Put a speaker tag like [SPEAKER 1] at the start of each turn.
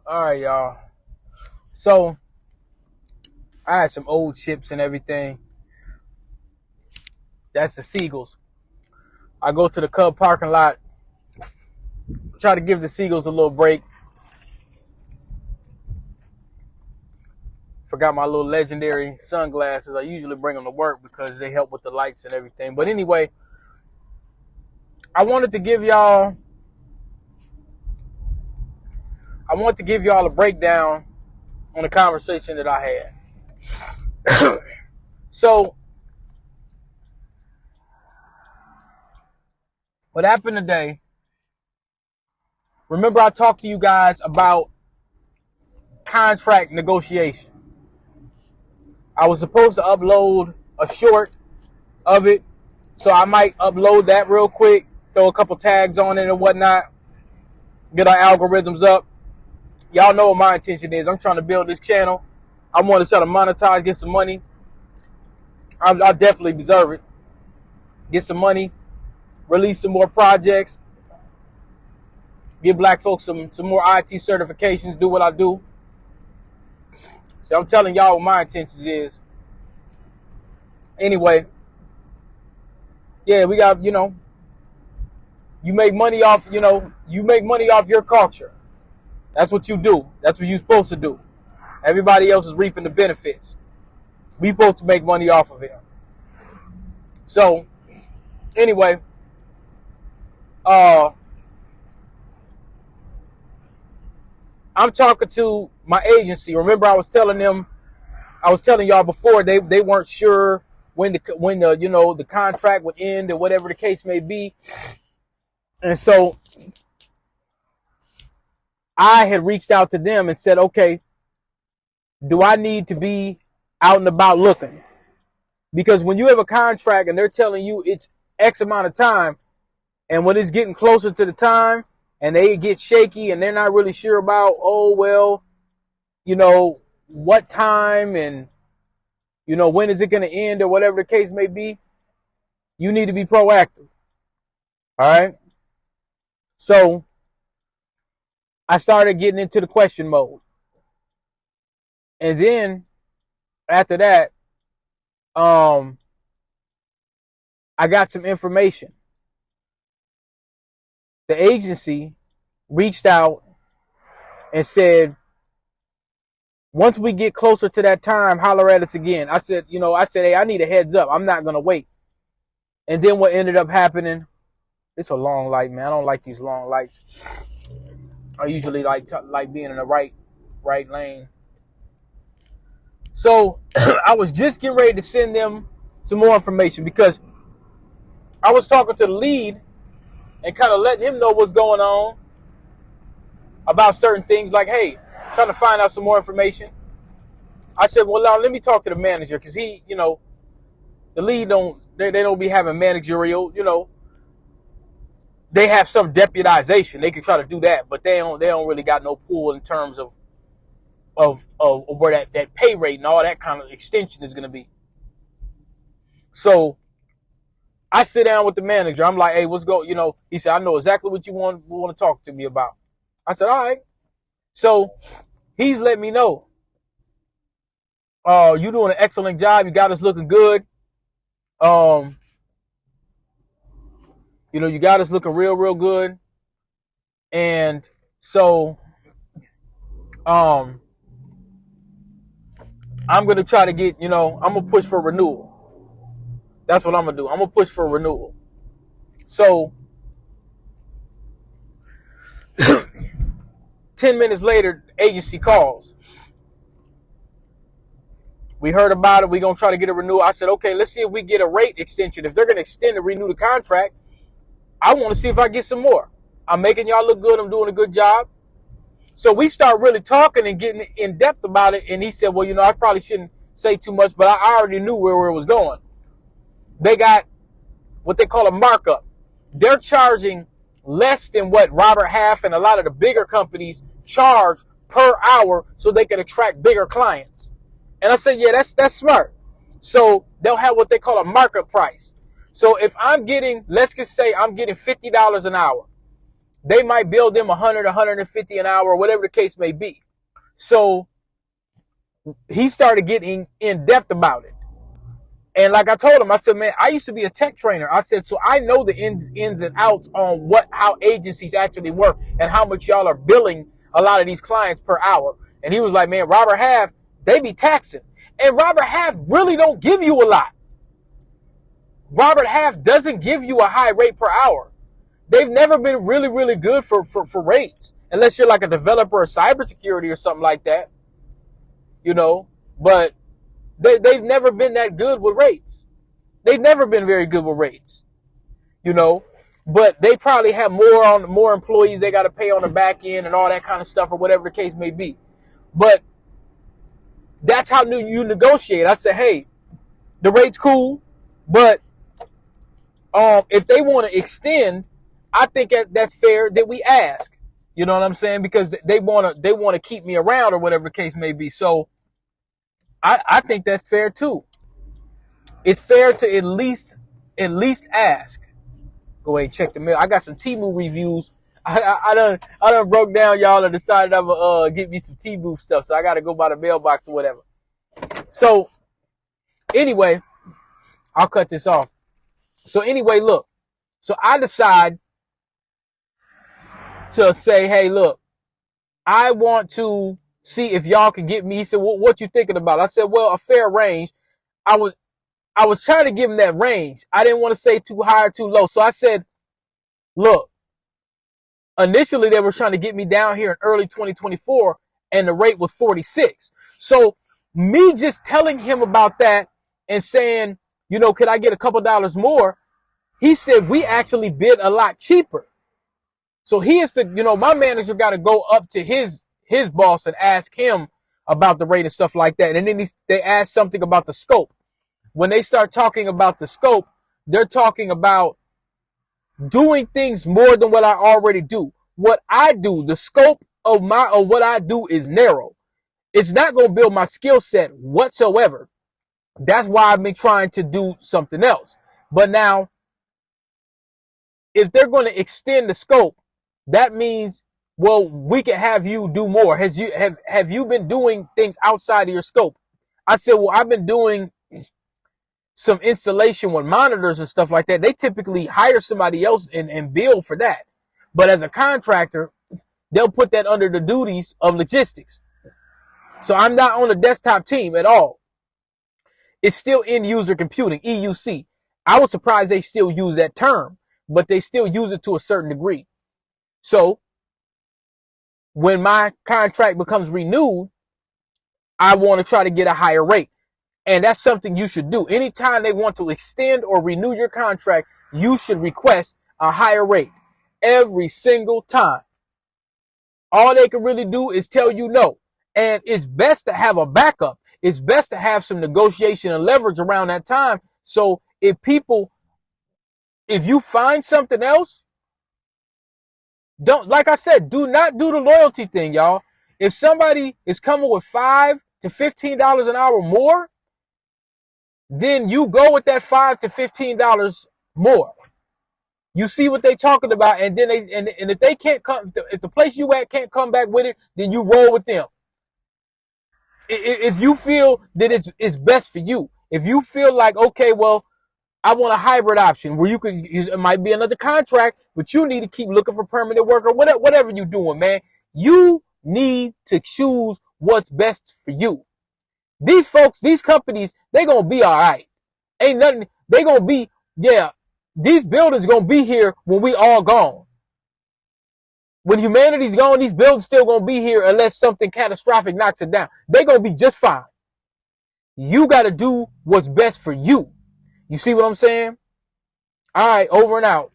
[SPEAKER 1] All right, y'all. So I had some old chips and everything. That's the Seagulls. I go to the Cub parking lot, try to give the Seagulls a little break. Forgot my little legendary sunglasses. I usually bring them to work because they help with the lights and everything. But anyway, I wanted to give y'all a breakdown on the conversation that I had. So what happened today, remember I talked to you guys about contract negotiation. I was supposed to upload a short of it, so I might upload that real quick, throw a couple tags on it and whatnot, get our algorithms up. Y'all know what my intention is. I'm trying to build this channel. I want to try to monetize, get some money. I definitely deserve it. Get some money, release some more projects, give black folks some more IT certifications, do what I do. So I'm telling y'all what my intentions is. Anyway, yeah, we got, you make money off your culture. That's what you do. That's what you're supposed to do. Everybody else is reaping the benefits. We supposed to make money off of it. So, anyway, I'm talking to my agency. Remember, I was telling y'all before they weren't sure when the contract would end or whatever the case may be. And so I had reached out to them and said, okay, do I need to be out and about looking? Because when you have a contract and they're telling you it's X amount of time, and when it's getting closer to the time and they get shaky and they're not really sure about, what time and, when is it going to end or whatever the case may be, you need to be proactive. All right. So I started getting into the question mode. And then after that, I got some information. The agency reached out and said, once we get closer to that time, holler at us again. I said, hey, I need a heads up. I'm not going to wait. And then what ended up happening, it's a long light, man. I don't like these long lights. I usually like being in the right lane. So I was just getting ready to send them some more information because I was talking to the lead and kind of letting him know what's going on about certain things, like, hey, trying to find out some more information. I said, well, now let me talk to the manager, because he, the lead they don't be having managerial, they have some deputization. They can try to do that, but they don't really got no pull in terms of where that pay rate and all that kind of extension is going to be. So I sit down with the manager. I'm like, hey, what's going, he said, I know exactly what you want to talk to me about. I said, all right. So he's let me know, you're doing an excellent job. You got us looking good. You got us looking real, real good. And so, I'm going to try to get, I'm going to push for renewal. That's what I'm going to do. I'm going to push for renewal. So 10 minutes later, the agency calls. We heard about it. We're going to try to get a renewal. I said, okay, let's see if we get a rate extension. If they're going to extend and renew the contract, I want to see if I get some more. I'm making y'all look good. I'm doing a good job. So we start really talking and getting in depth about it. And he said, well, I probably shouldn't say too much, but I already knew where it was going. They got what they call a markup. They're charging less than what Robert Half and a lot of the bigger companies charge per hour so they can attract bigger clients. And I said, yeah, that's smart. So they'll have what they call a markup price. So if I'm getting, let's just say I'm getting $50 an hour. they might bill them 100, 150 an hour, or whatever the case may be. So he started getting in depth about it. And like I told him, I said, man, I used to be a tech trainer. I said, so I know the ins and outs on how agencies actually work and how much y'all are billing a lot of these clients per hour. And he was like, man, Robert Half, they be taxing. And Robert Half really don't give you a lot. Robert Half doesn't give you a high rate per hour. They've never been really, really good for rates, unless you're like a developer of cybersecurity or something like that, you know. But they've never been that good with rates. They've never been very good with rates, you know. But they probably have more employees they got to pay on the back end and all that kind of stuff, or whatever the case may be. But that's how you negotiate. I said, hey, the rate's cool, but if they want to extend, I think that's fair that we ask. You know what I'm saying? Because they want to keep me around, or whatever the case may be. So I think that's fair too. It's fair to at least ask. Go ahead and check the mail. I got some Temu reviews. I done broke down, y'all, and decided I'm gonna get me some Temu stuff. So I got to go by the mailbox or whatever. So anyway, I'll cut this off. So anyway, look. So I decide to say, hey, look, I want to see if y'all can get me. He said, well, what you thinking about? I said, well, a fair range. I was trying to give him that range. I didn't want to say too high or too low. So I said, look, initially they were trying to get me down here in early 2024 and the rate was 46. So me just telling him about that and saying, you know, could I get a couple dollars more? He said, we actually bid a lot cheaper. So he is my manager got to go up to his boss and ask him about the rate and stuff like that. And then they ask something about the scope. When they start talking about the scope, they're talking about doing things more than what I already do. What I do, the scope of what I do is narrow. It's not going to build my skill set whatsoever. That's why I've been trying to do something else. But now, if they're going to extend the scope, that means, well, we can have you do more. Have you been doing things outside of your scope? I said, well, I've been doing some installation with monitors and stuff like that. They typically hire somebody else and bill for that. But as a contractor, they'll put that under the duties of logistics. So I'm not on the desktop team at all. It's still end user computing, EUC. I was surprised they still use that term, but they still use it to a certain degree. So when my contract becomes renewed, I want to try to get a higher rate. And that's something you should do. Anytime they want to extend or renew your contract, you should request a higher rate every single time. All they can really do is tell you no. And it's best to have a backup. It's best to have some negotiation and leverage around that time. So if you find something else, like I said, do not do the loyalty thing, y'all. If somebody is coming with $5 to $15 an hour more, then you go with that $5 to $15 more. You see what they're talking about, and then and if they can't come, if the place you at can't come back with it, then you roll with them. If you feel that it's best for you, if you feel like, okay, well, I want a hybrid option where it might be another contract, but you need to keep looking for permanent work or whatever you're doing, man. You need to choose what's best for you. These folks, these companies, they're going to be all right. Ain't nothing. They're going to be, yeah, these buildings going to be here when we all gone. When humanity's gone, these buildings still going to be here unless something catastrophic knocks it down. They're going to be just fine. You got to do what's best for you. You see what I'm saying? All right, over and out.